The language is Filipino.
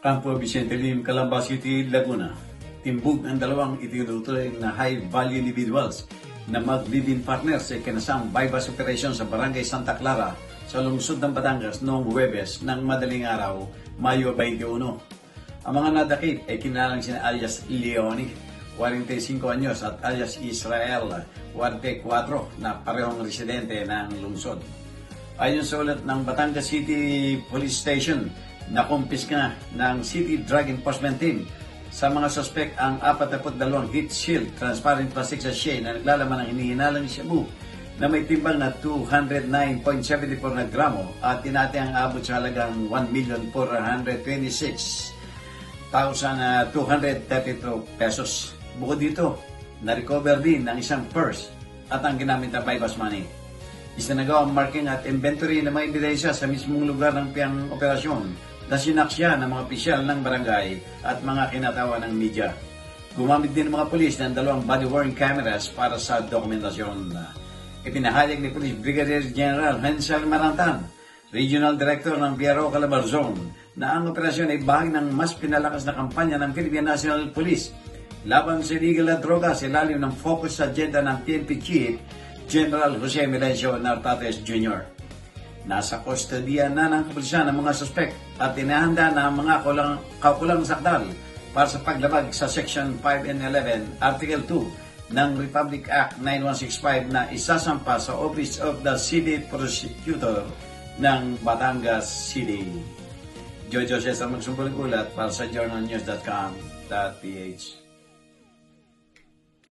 Campo Vicente Lim, Calamba City, Laguna. Timbog ng dalawang itinutuloy na high-value individuals na mag-live-in partners sa ikinasang bypass operation sa Barangay Santa Clara sa lungsod ng Batangas noong Huwebes ng madaling araw, Mayo 21. Ang mga nadakip ay kinalang sina alias Leone, 45 anyos at alias Israel, 44 na parehong residente ng lungsod. Ayon sa ulat ng Batangas City Police Station, nakumpiska ng City Drug Enforcement Team sa mga suspect ang 42 heat shield transparent plastic sachet na naglalaman ng hinihinalang shabu na may timbang na 209.74 na gramo at tinatayang abot sa halagang 1,426,232 pesos. Bukod dito, na-recover din ng isang purse at ang ginamit na bypass money. Isinagawa ang marking at inventory na may ebidensya sa mismong lugar ng piyang operasyon na sinaksya ng mga opisyal ng barangay at mga kinatawa ng media. Gumamit din ng mga pulis ng dalawang body-worn cameras para sa dokumentasyon. Ipinahayag ni Police Brigadier General Hensel Marantan, Regional Director ng Piaro Calabarzon, na ang operasyon ay bahagi ng mas pinalakas na kampanya ng Philippine National Police laban sa illegal na droga sa ilalim ng focus sa agenda ng PNP Chief General Jose Melencio Nartates Jr. Nasa kustodiya na ng kapulisan ng mga suspect at tinahanda na ang mga kakulang sakdal para sa paglabag sa Section 5 and 11, Article 2 ng Republic Act 9165 na isasampa sa Office of the City Prosecutor ng Batangas City. Jojo Cesar magsumbong ulat para sa journalnews.com.ph.